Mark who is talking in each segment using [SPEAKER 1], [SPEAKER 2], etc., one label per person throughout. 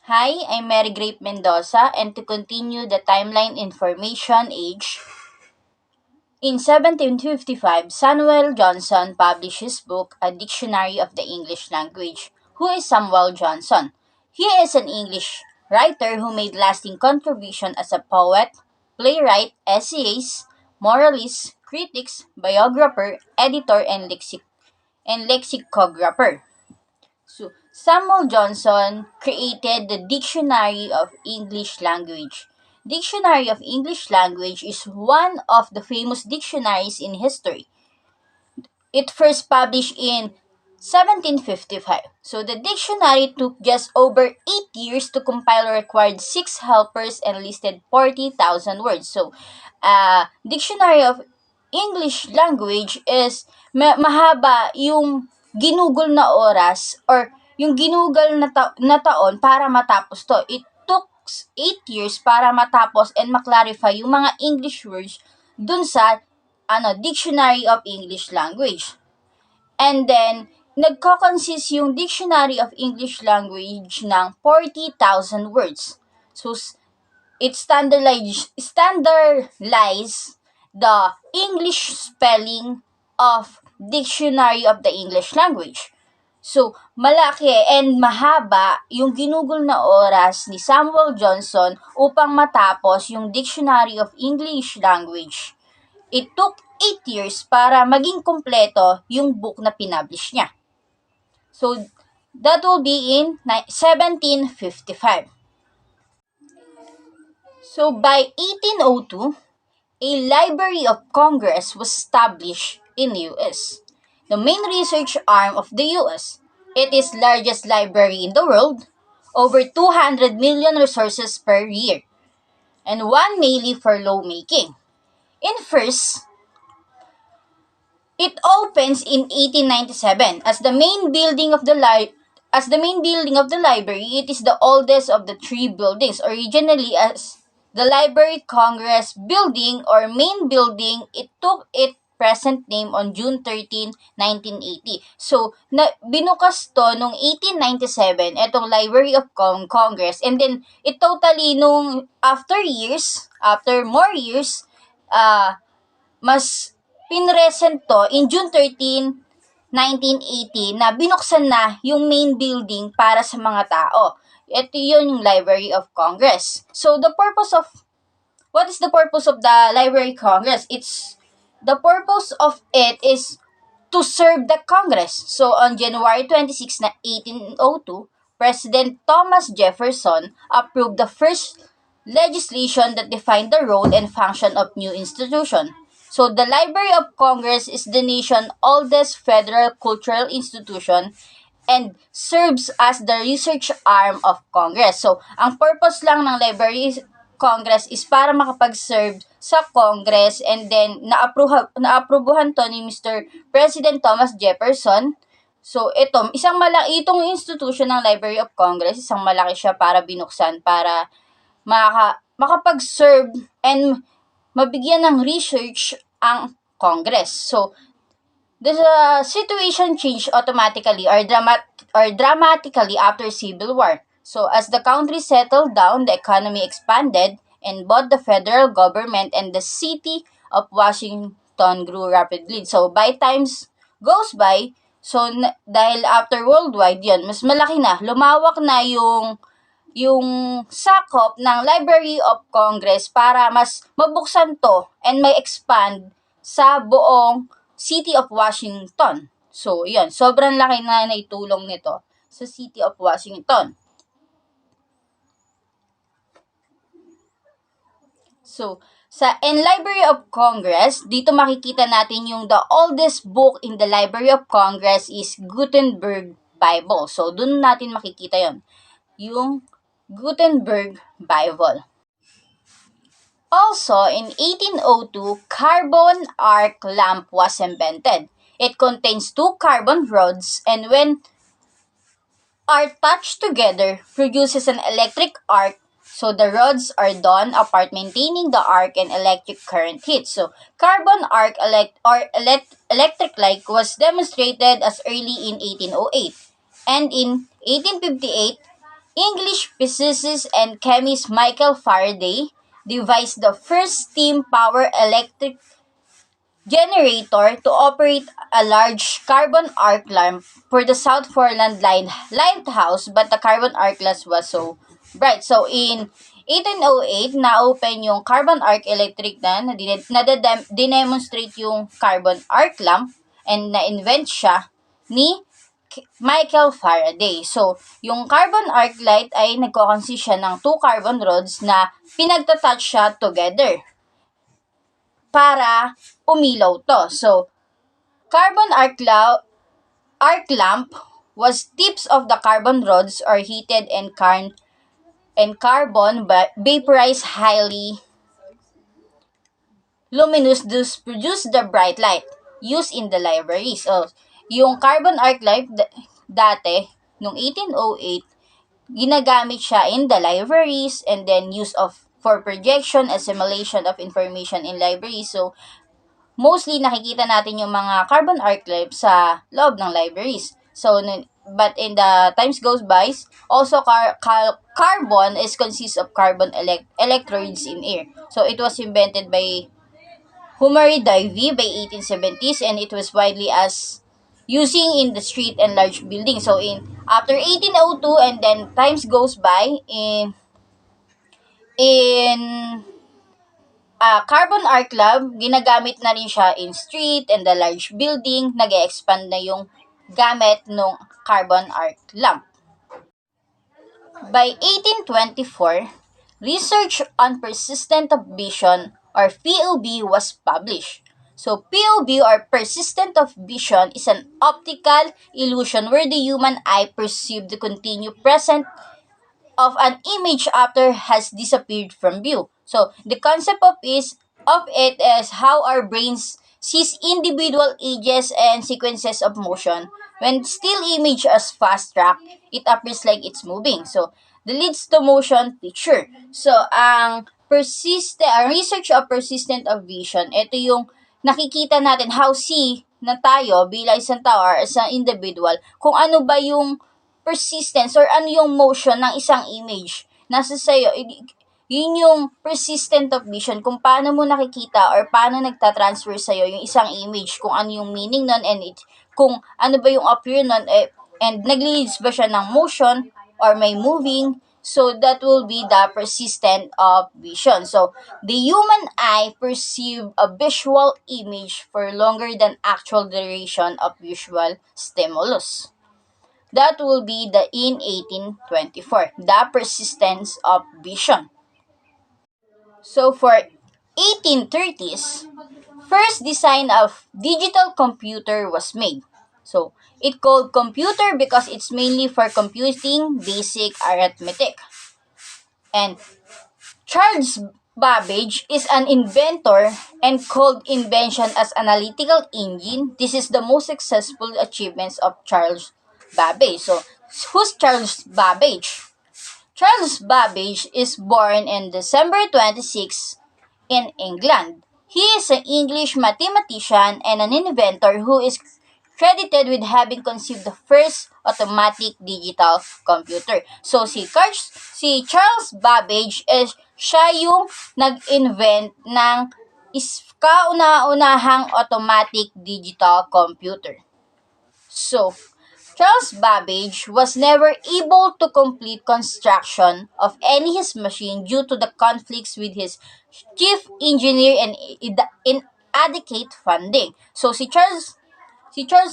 [SPEAKER 1] Hi, I'm Mary Grape Mendoza, and to continue the timeline information age, in 1755, Samuel Johnson published his book, A Dictionary of the English Language. Who is Samuel Johnson? He is an English writer who made lasting contribution as a poet, playwright, essayist, moralist, critics, biographer, editor, and lexicographer. So, Samuel Johnson created the Dictionary of English Language. Dictionary of English Language is one of the famous dictionaries in history. It first published in 1755. So the dictionary took just over 8 years to compile, required 6 helpers, and listed 40,000 words. So, Dictionary of English Language is mahaba yung ginugol na oras or yung ginugol na taon para matapos to. It took 8 years para matapos and maklarify yung mga English words dun sa Dictionary of English Language. And then, nagko-consist yung Dictionary of English Language ng 40,000 words. So, it standardized the English spelling of Dictionary of the English Language. So, malaki and mahaba yung ginugol na oras ni Samuel Johnson upang matapos yung Dictionary of English Language. It took 8 years para maging kompleto yung book na pinablish niya. So, that will be in 1755. So, by 1802, a Library of Congress was established in the U.S., the main research arm of the U.S. It is largest library in the world, over 200 million resources per year, and one mainly for lawmaking. In first, it opens in 1897 as the main building of the library. It is the oldest of the three buildings. Originally as the Library Congress Building or main building, it took its present name on June 13, 1980. So, binukas to nung 1897, itong Library of Congress. And then, it totally after more years, mas pinresent to in June 13, 1980 na binuksan na yung main building para sa mga tao. Ito yun yung Library of Congress. So, what is the purpose of the Library Congress? The purpose of it is to serve the Congress. So, on January 26, 1802, President Thomas Jefferson approved the first legislation that defined the role and function of new institution. So, the Library of Congress is the nation's oldest federal cultural institution and serves as the research arm of Congress. So, ang purpose lang ng Library Congress is para makapag-serve sa Congress, and then naaprubuhan to ni Mr. President Thomas Jefferson. So, itong institution ng Library of Congress, isang malaki siya para binuksan para makapag-serve and mabigyan ng research ang Congress. So, the situation changed automatically or dramatically after Civil War. So, as the country settled down, the economy expanded, and both the federal government and the city of Washington grew rapidly. So, by times goes by, so dahil after worldwide yun, mas malaki na, lumawak na yung sakop ng Library of Congress para mas mabuksan to and may expand sa buong City of Washington. So, yun, sobrang laki na naitulong nito sa City of Washington. So, in Library of Congress, dito makikita natin yung the oldest book in the Library of Congress is Gutenberg Bible. So, dun natin makikita yon, yung Gutenberg Bible. Also, in 1802, carbon arc lamp was invented. It contains 2 carbon rods, and when are touched together, produces an electric arc. So the rods are done apart, maintaining the arc and electric current heat. So carbon arc electric light was demonstrated as early in 1808, and in 1858 English physicist and chemist Michael Faraday devised the first steam power electric generator to operate a large carbon arc lamp for the South Foreland lighthouse, but the carbon arc lamp was so bright. So in 1808, na-open yung carbon arc electric dinemonstrate yung carbon arc lamp and na-invent siya ni Michael Faraday. So, yung carbon arc light ay nagko-consist siya ng two carbon rods na pinagtatouch siya together para umilaw to. So, carbon arc lamp was tips of the carbon rods are heated and carbon vaporized highly luminous, thus produce the bright light used in the library. So, yung carbon arc light dati, nung 1808, ginagamit siya in the libraries and then use of for projection, assimilation of information in libraries. So, mostly nakikita natin yung mga carbon arc lamps sa loob ng libraries. So, but in the times goes by, also carbon is consists of carbon electrodes in air. So, it was invented by Humari Davy by 1870s and it was widely as using in the street and large buildings. So, in after 1802 and then times goes by in carbon arc lamp, ginagamit na rin siya in street and the large building, nag-expand na yung gamit ng carbon arc lamp. By 1824, research on persistent of vision or POV was published. So POV or persistent of vision is an optical illusion where the human eye perceives the continued present of an image after has disappeared from view. So the concept of it is how our brains sees individual ages and sequences of motion. When still image as fast track, it appears like it's moving. So the leads to motion picture. So ang research of persistent of vision, ito yung nakikita natin how na tayo bilang isang tao or isang individual, kung ano ba yung persistence or ano yung motion ng isang image. Nasa sa'yo, yun yung persistent of vision, kung paano mo nakikita or paano nagtatransfer sa'yo yung isang image, kung ano yung meaning nun and kung ano ba yung appear nun and naglilids ba siya ng motion or may moving. So, that will be the persistent of vision. So, the human eye perceive a visual image for longer than actual duration of visual stimulus. That will be in 1824, the persistence of vision. So, for 1830s, first design of digital computer was made. So, it called computer because it's mainly for computing basic arithmetic. And Charles Babbage is an inventor and called invention as analytical engine. This is the most successful achievements of Charles Babbage. So, who's Charles Babbage? Charles Babbage is born in December 26 in England. He is an English mathematician and an inventor who is credited with having conceived the first automatic digital computer. So, si Charles Babbage siya yung nag-invent ng kauna-unahang automatic digital computer. So, Charles Babbage was never able to complete construction of any his machine due to the conflicts with his chief engineer and inadequate funding. So, si Charles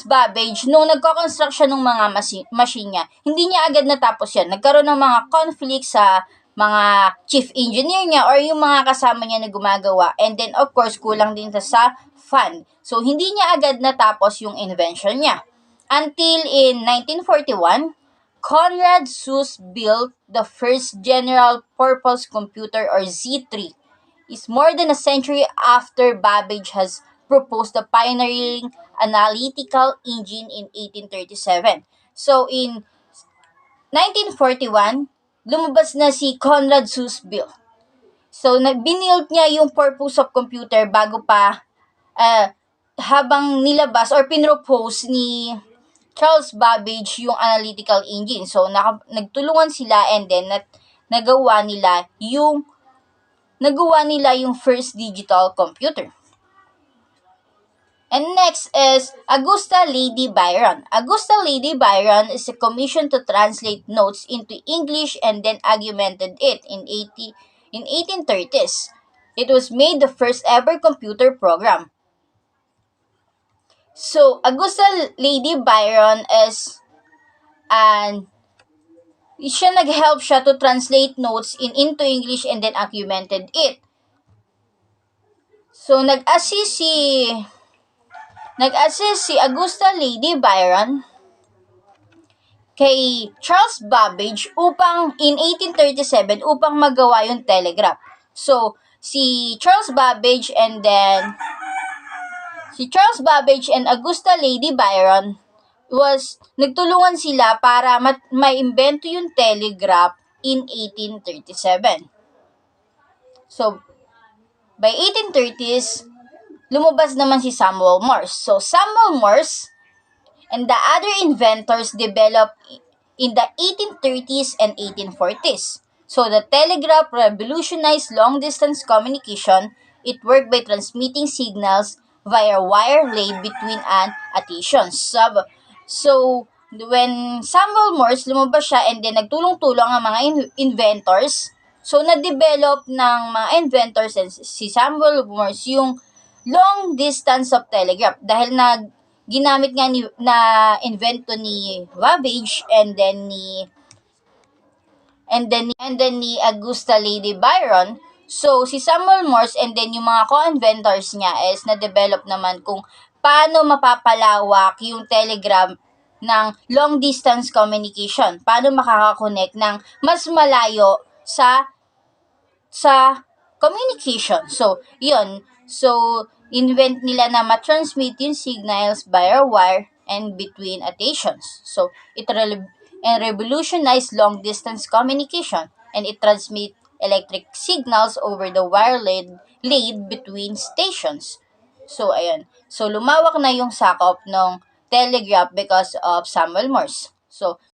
[SPEAKER 1] Babbage, nung nagko-construct siya ng mga machine niya, hindi niya agad natapos yan. Nagkaroon ng mga conflict sa mga chief engineer niya or yung mga kasama niya na gumagawa. And then, of course, kulang din sa fund. So, hindi niya agad natapos yung invention niya. Until in 1941, Conrad Suss built the first general-purpose computer or Z3. It's more than a century after Babbage has proposed the pioneering analytical engine in 1837. So, in 1941, lumabas na si Conrad Suss bill. So, binild niya yung purpose of computer bago pa habang nilabas or pinropose ni Charles Babbage yung analytical engine. So, nagtulungan sila and then nagawa nila yung first digital computer. And next is Augusta Lady Byron. Augusta Lady Byron is commissioned to translate notes into English and then augmented it in 1830s. It was made the first ever computer program. So, Augusta Lady Byron is nag-help siya to translate notes into English and then augmented it. So, nag-assist si Augusta Lady Byron kay Charles Babbage in 1837 upang magawa yung telegraph. So, si Charles Babbage and Augusta Lady Byron nagtulungan sila para maimbento yung telegraph in 1837. So, by 1830s, lumabas naman si Samuel Morse. So, Samuel Morse and the other inventors developed in the 1830s and 1840s. So, the telegraph revolutionized long-distance communication. It worked by transmitting signals via wire laid between an stations. So, when Samuel Morse, lumabas siya and then nagtulong-tulong ang mga inventors. So, na-develop ng mga inventors and si Samuel Morse yung long distance of telegraph dahil ginamit nga na invento ni Babbage and then ni Augusta Lady Byron. So, si Samuel Morse and then yung mga co-inventors niya is na-develop naman kung paano mapapalawak yung telegram ng long distance communication. Paano makakakonect ng mas malayo sa communication. So, yun. So, invent nila na ma-transmit yung signals via wire and between stations. So, it revolutionized long distance communication and it transmit electric signals over the wire laid between stations. So, ayun. So, lumawak na yung sakop ng telegraph because of Samuel Morse. So,